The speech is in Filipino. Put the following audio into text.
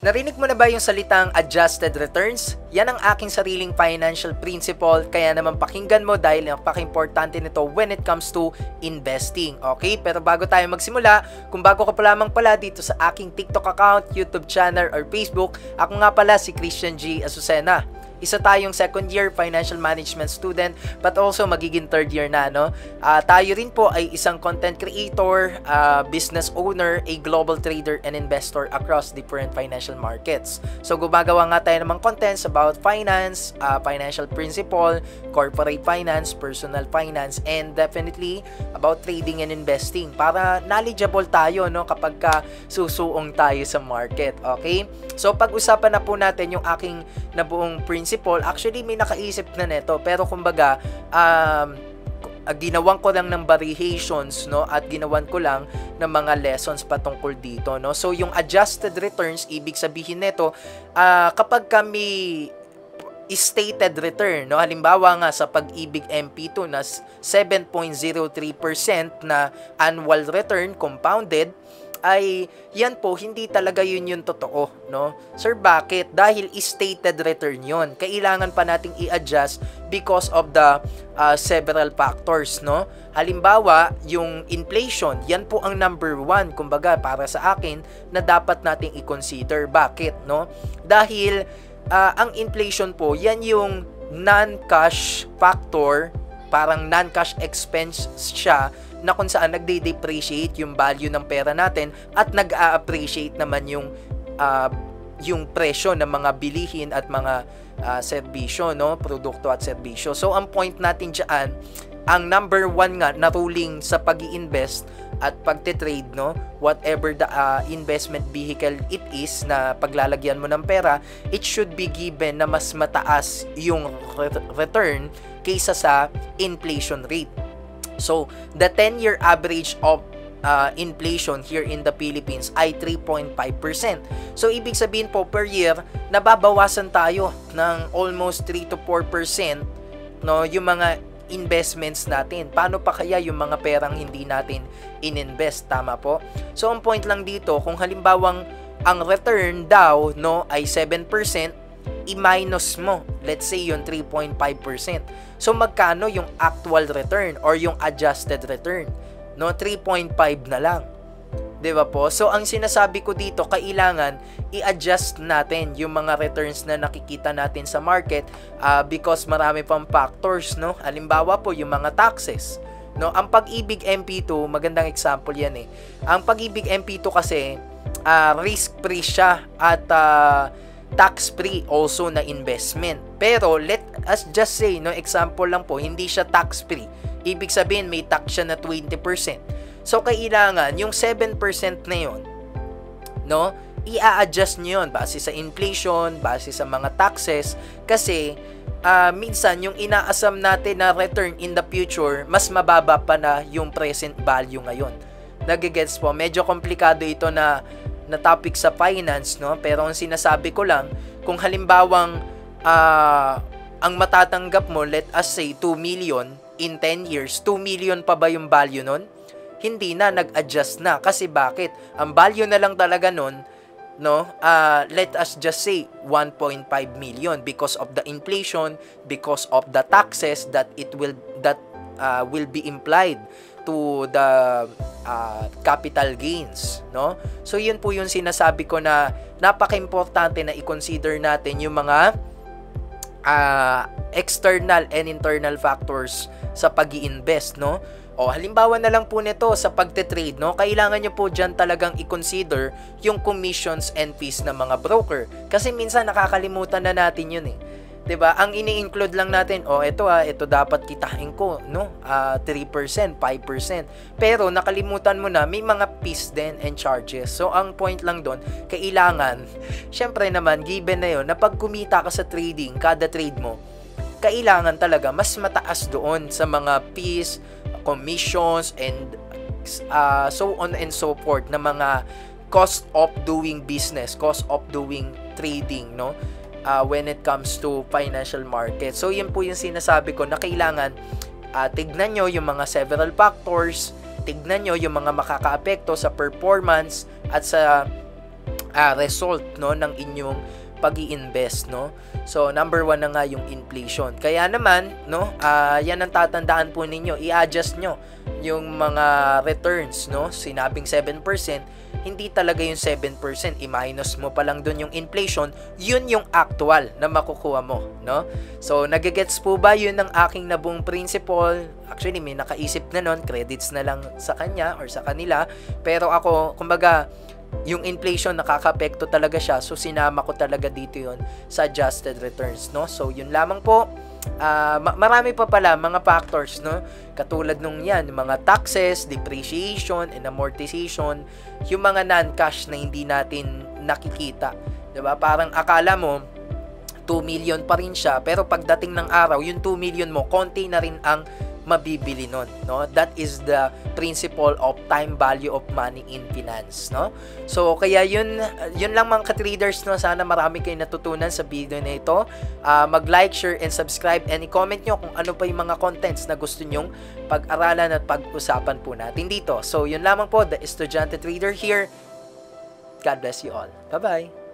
Narinig mo na ba yung salitang adjusted returns? Yan ang aking sariling financial principle, kaya naman pakinggan mo dahil napaka-importante nito when it comes to investing. Okay? Pero bago tayo magsimula, kung bago ka pa lamang pala dito sa aking TikTok account, YouTube channel, or Facebook, ako nga pala si Christian G. Azucena. Isa tayong second year financial management student but also magiging third year na, no? Tayo rin po ay isang content creator, business owner, a global trader and investor across different financial markets. So gumagawa nga tayo ng mga contents about finance, financial principle, corporate finance, personal finance, and definitely about trading and investing para knowledgeable tayo, no, kapag susuong tayo sa market. Okay? So pag-usapan na po natin yung aking nabuong principle. Actually, may nakaisip na neto. Pero kumbaga, ginawan ko lang ng variations, no, at ginawan ko lang ng mga lessons patungkol dito, no. So, yung adjusted returns, ibig sabihin nito, kapag kami stated return, no, halimbawa nga sa Pag-ibig MP2 na 7.03% na annual return compounded, ay yan po, hindi talaga yun yung totoo, no? Sir, bakit? Dahil stated return yun. Kailangan pa nating i-adjust because of the several factors, no? Halimbawa, yung inflation, yan po ang number one, kumbaga, para sa akin, na dapat nating i-consider. Bakit, no? Dahil ang inflation po, yan yung non-cash factor, parang non-cash expense siya, na kung saan nagde-depreciate yung value ng pera natin at nag-a-appreciate naman yung presyo ng mga bilihin at mga serbisyo, no, produkto at serbisyo. So ang point natin diyan, ang number one nga na ruling sa pag-i-invest at pagte-trade, no, whatever the investment vehicle it is na paglalagyan mo ng pera, it should be given na mas mataas yung return kaysa sa inflation rate. So, the 10-year average of inflation here in the Philippines ay 3.5%. So, ibig sabihin po per year, nababawasan tayo ng almost 3 to 4%, no, yung mga investments natin. Paano pa kaya yung mga perang hindi natin ininvest, tama po? So, ang point lang dito, kung halimbawang ang return daw, no, ay 7%, i-minus mo, let's say yung 3.5%. So magkano yung actual return or yung adjusted return? No, 3.5 na lang. 'Di ba po? So ang sinasabi ko dito, kailangan i-adjust natin yung mga returns na nakikita natin sa market because marami pang factors, no? Halimbawa po yung mga taxes. No, ang Pag-ibig MP2, magandang example 'yan eh. Ang Pag-ibig MP2 kasi risk-free siya at tax-free also na investment. Pero let us just say, no, example lang po, hindi siya tax-free. Ibig sabihin may tax siya na 20%. So kailangan yung 7% na yun, no, i-a-adjust niyo yun base sa inflation, base sa mga taxes, kasi minsan yung inaasam natin na return in the future, mas mababa pa na yung present value ngayon. Nagigets po? Medyo komplikado ito na topic sa finance, no? Pero ang sinasabi ko lang, kung halimbawang ang matatanggap mo, let us say 2 million in 10 years, 2 million pa ba yung value nun? Hindi na, nag-adjust na. Kasi bakit? Ang value na lang talaga nun, no, let us just say 1.5 million because of the inflation, because of the taxes that will be implied to the capital gains, no? So yun po yung sinasabi ko na napaka-importante na i-consider natin yung mga external and internal factors sa pag-i-invest, no? O halimbawa na lang po nito sa pagte-trade, no? Kailangan nyo po dyan talagang i-consider yung commissions and fees ng mga broker. Kasi minsan nakakalimutan na natin yun eh. 'Di ba? Ang ini-include lang natin, ito dapat kitain ko, no? 3%, 5%. Pero nakalimutan mo na may mga fees din and charges. So ang point lang doon, kailangan syempre naman given na 'yon na pag kumita ka sa trading, kada trade mo, kailangan talaga mas mataas doon sa mga fees, commissions and so on and so forth na mga cost of doing business, cost of doing trading, no? When it comes to financial market. So, yun po yung sinasabi ko na kailangan tignan nyo yung mga several factors, tignan nyo yung mga makakaapekto sa performance at sa result, no, ng inyong pag-i-invest, no. So number 1 na nga yung inflation. Kaya naman, no, yan ang tatandaan po ninyo, i-adjust nyo yung mga returns, no. Sinabing 7%, hindi talaga yung 7%, i-minus mo pa lang dun yung inflation, yun yung actual na makukuha mo, no. So nagigets po ba yun ng aking nabuong principle? Actually may nakaisip na nun, credits na lang sa kanya or sa kanila, pero ako kumbaga yung inflation nakaka-apekto talaga siya, so sinama ko talaga dito yun sa adjusted returns, no. So yun lamang po. Marami pa pala mga factors, no, katulad nung yan, mga taxes, depreciation and amortization, yung mga non-cash na hindi natin nakikita, 'di ba? Parang akala mo 2 million pa rin siya, pero pagdating ng araw yung 2 million mo konti na rin ang mabibili nun, no. That is the principle of time value of money in finance, no. So kaya yun lang mga ka-traders, no. Sana marami kayong natutunan sa video na ito. Mag-like, share and subscribe, and i-comment nyo kung ano pa yung mga contents na gusto nyong pag-aralan at pag-usapan po natin dito. So yun lamang po, the Estudyante Trader here. God bless you all. Bye-bye.